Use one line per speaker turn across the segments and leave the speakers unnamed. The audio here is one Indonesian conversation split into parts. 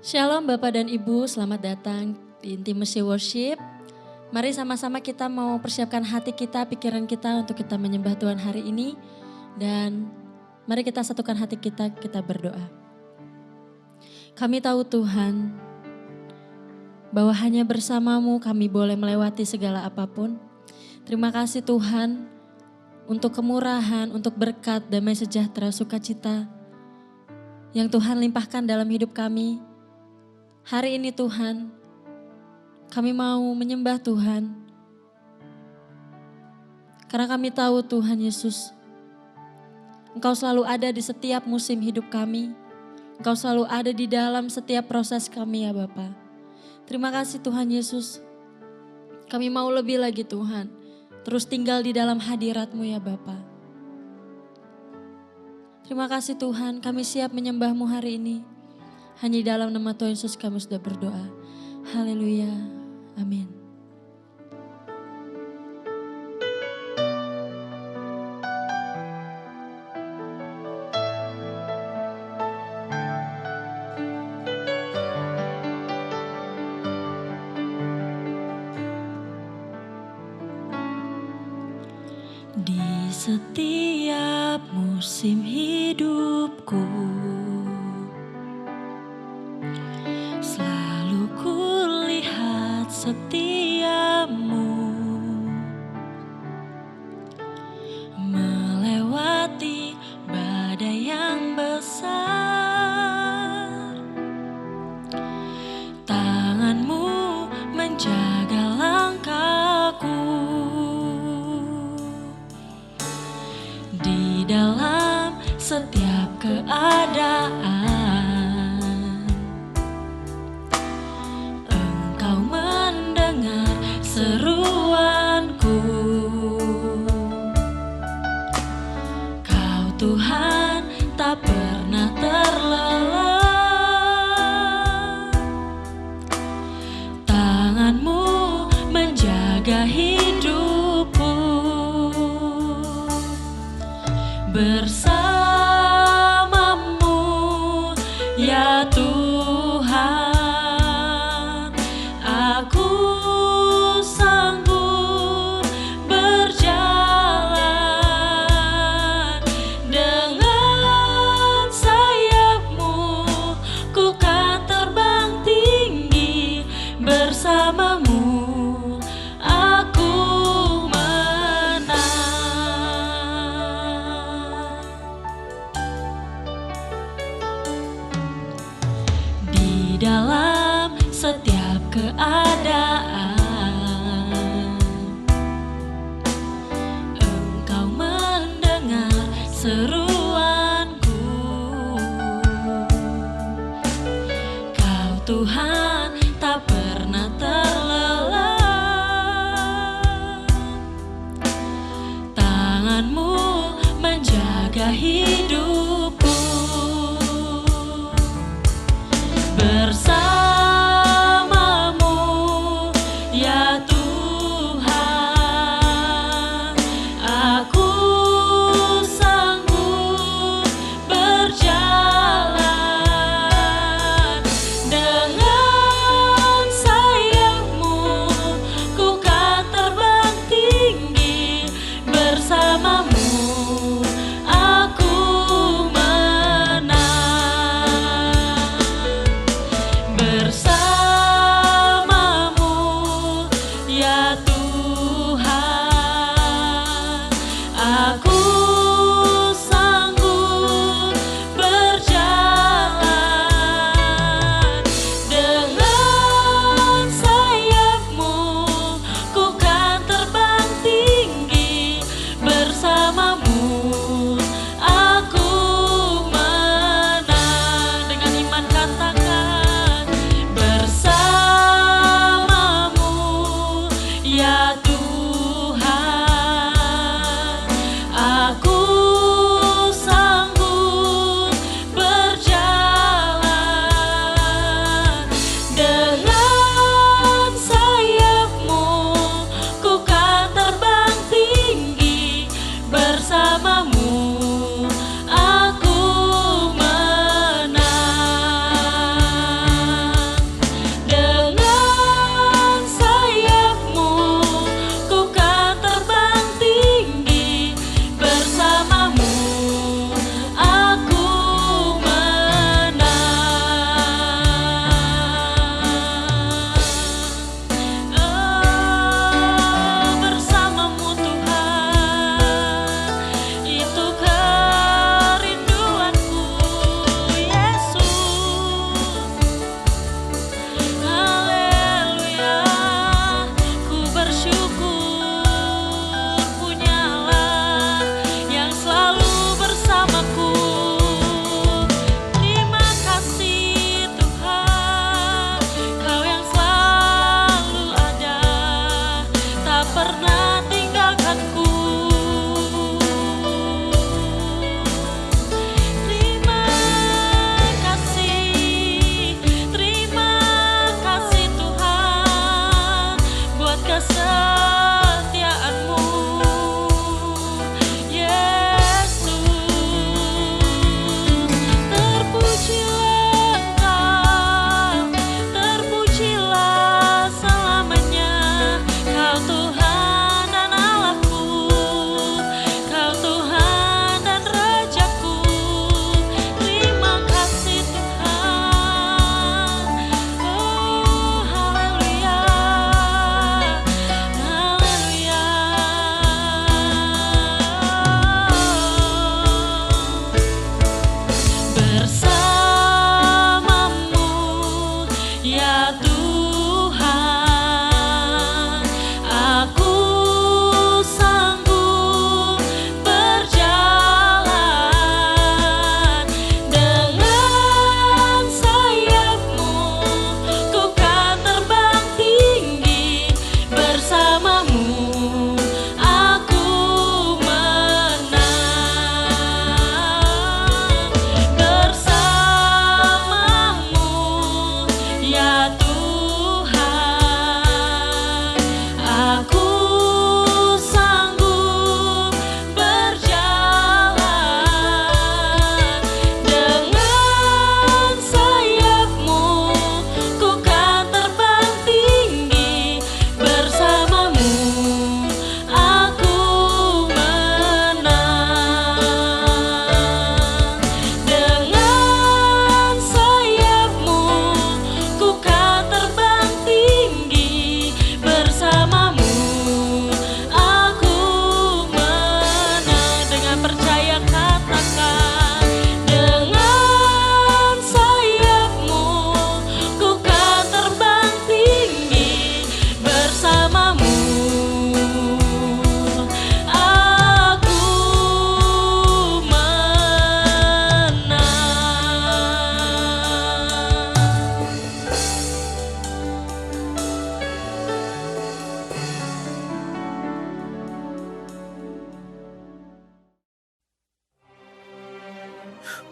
Shalom Bapak dan Ibu, selamat datang di Intimacy Worship. Mari sama-sama kita mau persiapkan hati kita, pikiran kita untuk kita menyembah Tuhan hari ini. Dan mari kita satukan hati kita berdoa. Kami tahu Tuhan, bahwa hanya bersamamu kami boleh melewati segala apapun. Terima kasih Tuhan untuk kemurahan, untuk berkat, damai sejahtera, sukacita yang Tuhan limpahkan dalam hidup kami. Hari ini Tuhan, kami mau menyembah Tuhan. Karena kami tahu Tuhan Yesus, Engkau selalu ada di setiap musim hidup kami. Engkau selalu ada di dalam setiap proses kami ya Bapa. Terima kasih Tuhan Yesus. Kami mau lebih lagi Tuhan, terus tinggal di dalam hadirat-Mu ya Bapa. Terima kasih Tuhan, kami siap menyembah-Mu hari ini. Hanya di dalam nama Tuhan Yesus kami sudah berdoa. Haleluya. Amin. Di setiap musim hidupku, selalu kulihat setiamu melewati badai yang besar. Tangan-Mu menjaga langkahku di dalam setiap keadaan. Engkau mendengar seruanku. Kau Tuhan tak pernah terlelah. Tangan-Mu menjaga hidupku. Bersamamu ya Tuhan, aku sanggup berjalan. Dengan sayap-Mu ku kan terbang tinggi. Bersamamu aku di dalam setiap keadaan. Engkau mendengar seruanku. Kau Tuhan tak pernah terlelah. Tangan-Mu menjaga hidupku. Bersamamu ya Tuhan, aku sanggup berjalan. Dengan sayap-Mu ku kan terbang tinggi. Bersamamu aku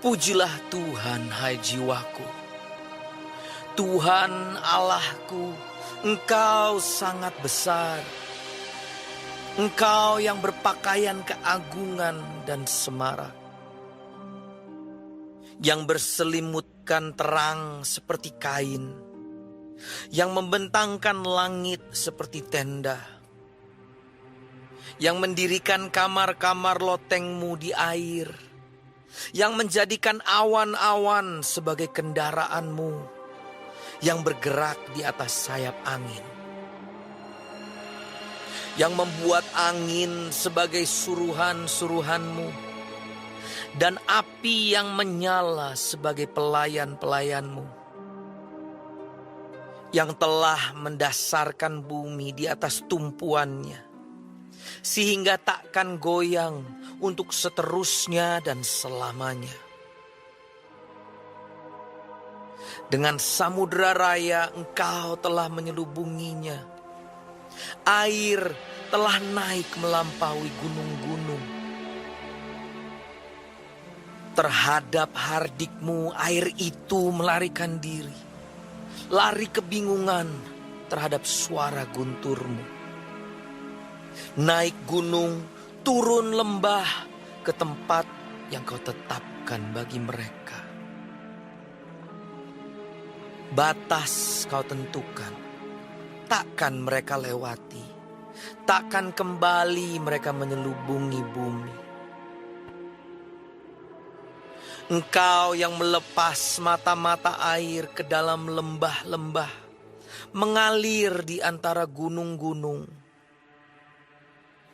Pujilah Tuhan, hai jiwaku. Tuhan Allahku, Engkau sangat besar. Engkau yang berpakaian keagungan dan semarak, yang berselimutkan terang seperti kain, yang membentangkan langit seperti tenda, yang mendirikan kamar-kamar lotengmu di air, yang menjadikan awan-awan sebagai kendaraanmu, yang bergerak di atas sayap angin, yang membuat angin sebagai suruhan-suruhanmu, dan api yang menyala sebagai pelayan-pelayanmu, yang telah mendasarkan bumi di atas tumpuannya, sehingga takkan goyang untuk seterusnya dan selamanya. Dengan samudera raya Engkau telah menyelubunginya. Air telah naik melampaui gunung-gunung. Terhadap hardikmu air itu melarikan diri, lari kebingungan terhadap suara gunturmu. Naik gunung, turun lembah ke tempat yang Kau tetapkan bagi mereka. Batas Kau tentukan, takkan mereka lewati, takkan kembali mereka menyelubungi bumi. Engkau yang melepas mata-mata air ke dalam lembah-lembah, mengalir di antara gunung-gunung,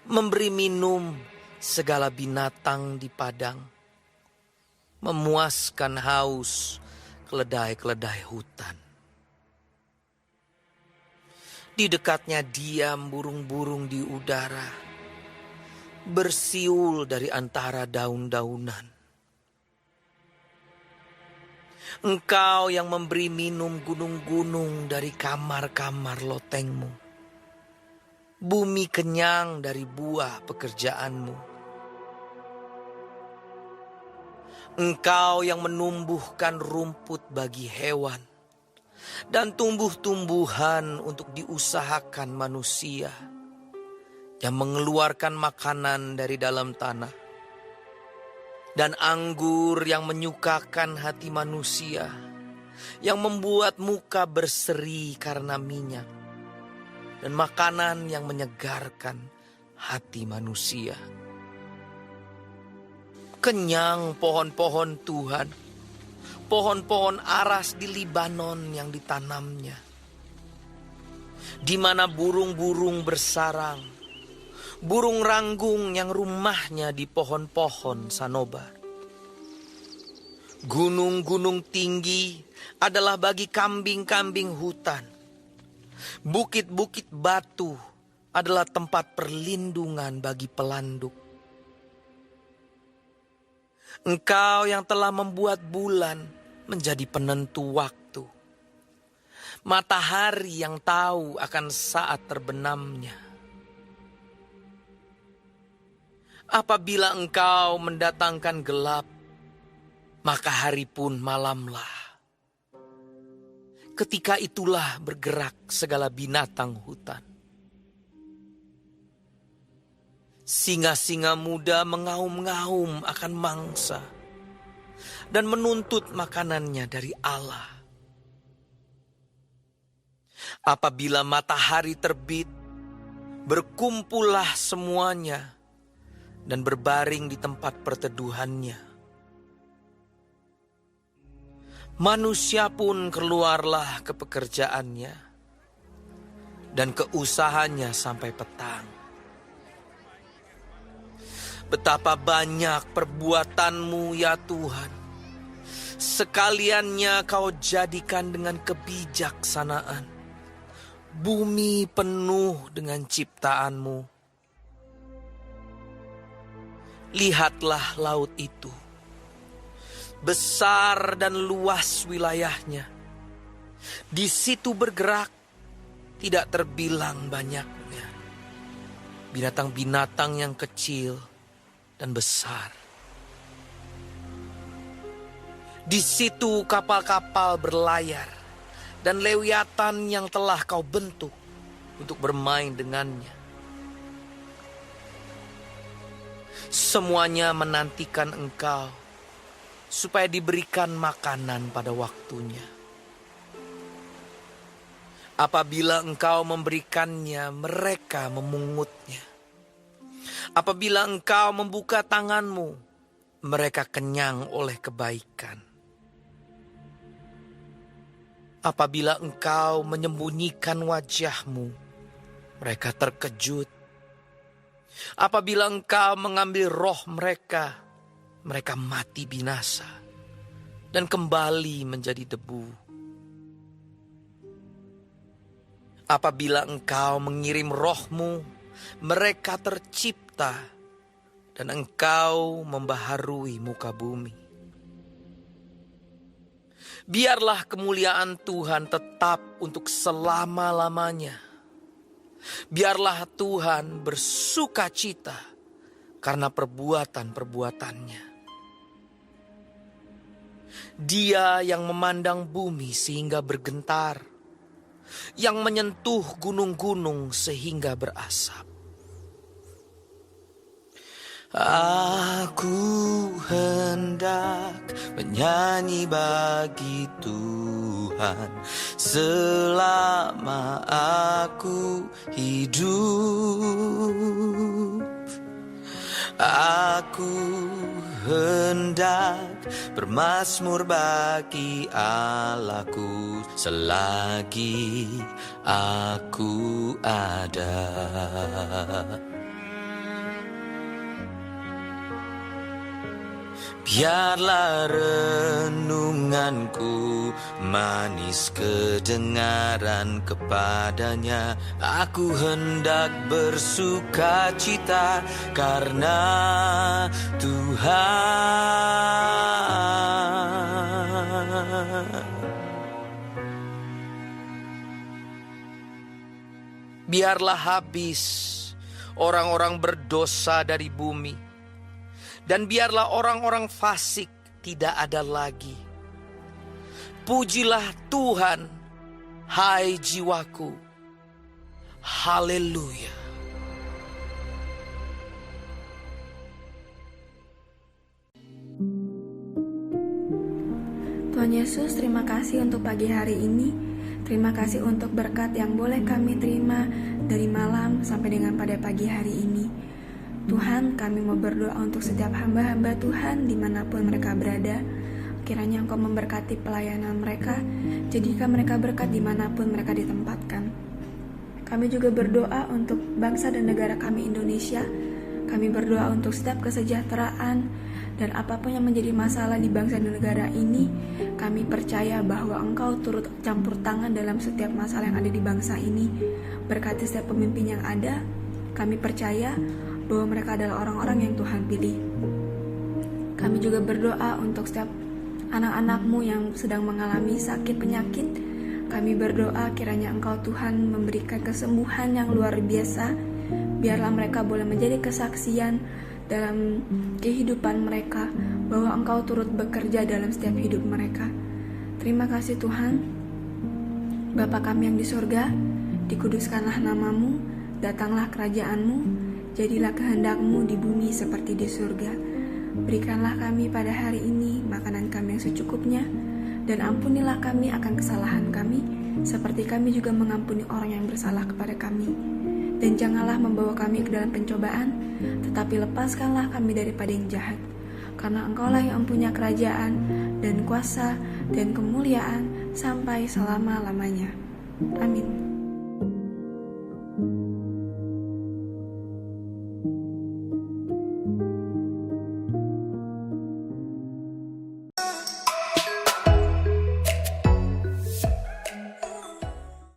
memberi minum segala binatang di padang, memuaskan haus keledai-keledai hutan. Di dekatnya diam burung-burung di udara, bersiul dari antara daun-daunan. Engkau yang memberi minum gunung-gunung dari kamar-kamar lotengmu. Bumi kenyang dari buah pekerjaanmu. Engkau yang menumbuhkan rumput bagi hewan dan tumbuh-tumbuhan untuk diusahakan manusia, yang mengeluarkan makanan dari dalam tanah, dan anggur yang menyukakan hati manusia, yang membuat muka berseri karena minyak, dan makanan yang menyegarkan hati manusia. Kenyang pohon-pohon Tuhan, pohon-pohon aras di Libanon yang ditanamnya, di mana burung-burung bersarang, burung ranggung yang rumahnya di pohon-pohon sanobar. Gunung-gunung tinggi adalah bagi kambing-kambing hutan. Bukit-bukit batu adalah tempat perlindungan bagi pelanduk. Engkau yang telah membuat bulan menjadi penentu waktu, matahari yang tahu akan saat terbenamnya. Apabila Engkau mendatangkan gelap, maka hari pun malamlah. Ketika itulah bergerak segala binatang hutan. Singa-singa muda mengaum-ngaum akan mangsa dan menuntut makanannya dari Allah. Apabila matahari terbit, berkumpullah semuanya dan berbaring di tempat perteduhannya. Manusia pun keluarlah ke pekerjaannya dan ke usahanya sampai petang. Betapa banyak perbuatanmu ya Tuhan. Sekaliannya Kau jadikan dengan kebijaksanaan. Bumi penuh dengan ciptaanmu. Lihatlah laut itu. Besar dan luas wilayahnya. Di situ bergerak, tidak terbilang banyaknya binatang-binatang yang kecil dan besar. Di situ kapal-kapal berlayar dan lewiatan yang telah kau bentuk untuk bermain dengannya. Semuanya menantikan engkau supaya diberikan makanan pada waktunya. Apabila engkau memberikannya, mereka memungutnya. Apabila engkau membuka tanganmu, mereka kenyang oleh kebaikan. Apabila engkau menyembunyikan wajahmu, mereka terkejut. Apabila engkau mengambil roh mereka, mereka mati binasa dan kembali menjadi debu. Apabila engkau mengirim rohmu, mereka tercipta dan engkau membaharui muka bumi. Biarlah kemuliaan Tuhan tetap untuk selama-lamanya. Biarlah Tuhan bersuka cita karena perbuatan-perbuatannya. Dia yang memandang bumi sehingga bergentar, yang menyentuh gunung-gunung sehingga berasap. Aku hendak menyanyi bagi Tuhan selama aku hidup. Aku hendak bermazmur bagi Allahku selagi aku ada. Biarlah renunganku manis kedengaran kepadanya. Aku hendak bersuka cita karena Tuhan. Biarlah habis orang-orang berdosa dari bumi. Dan biarlah orang-orang fasik tidak ada lagi. Pujilah Tuhan, hai jiwaku. Haleluya.
Tuhan Yesus, terima kasih untuk pagi hari ini. Terima kasih untuk berkat yang boleh kami terima dari malam sampai dengan pada pagi hari ini. Tuhan, kami mau berdoa untuk setiap hamba-hamba Tuhan dimanapun mereka berada. Kiranya Engkau memberkati pelayanan mereka, jadikan mereka berkat dimanapun mereka ditempatkan. Kami juga berdoa untuk bangsa dan negara kami Indonesia. Kami berdoa untuk setiap kesejahteraan dan apapun yang menjadi masalah di bangsa dan negara ini. Kami percaya bahwa Engkau turut campur tangan dalam setiap masalah yang ada di bangsa ini. Berkati setiap pemimpin yang ada. Kami percaya bahwa mereka adalah orang-orang yang Tuhan pilih. Kami juga berdoa untuk setiap anak-anak-Mu yang sedang mengalami sakit penyakit. Kami berdoa kiranya Engkau Tuhan memberikan kesembuhan yang luar biasa. Biarlah mereka boleh menjadi kesaksian dalam kehidupan mereka bahwa Engkau turut bekerja dalam setiap hidup mereka. Terima kasih Tuhan. Bapa kami yang di surga, dikuduskanlah nama-Mu, datanglah kerajaan-Mu. Jadilah kehendak-Mu di bumi seperti di surga. Berikanlah kami pada hari ini makanan kami yang secukupnya, dan ampunilah kami akan kesalahan kami, seperti kami juga mengampuni orang yang bersalah kepada kami. Dan janganlah membawa kami ke dalam pencobaan, tetapi lepaskanlah kami daripada yang jahat. Karena Engkaulah yang mempunyai kerajaan, dan kuasa, dan kemuliaan, sampai selama-lamanya. Amin.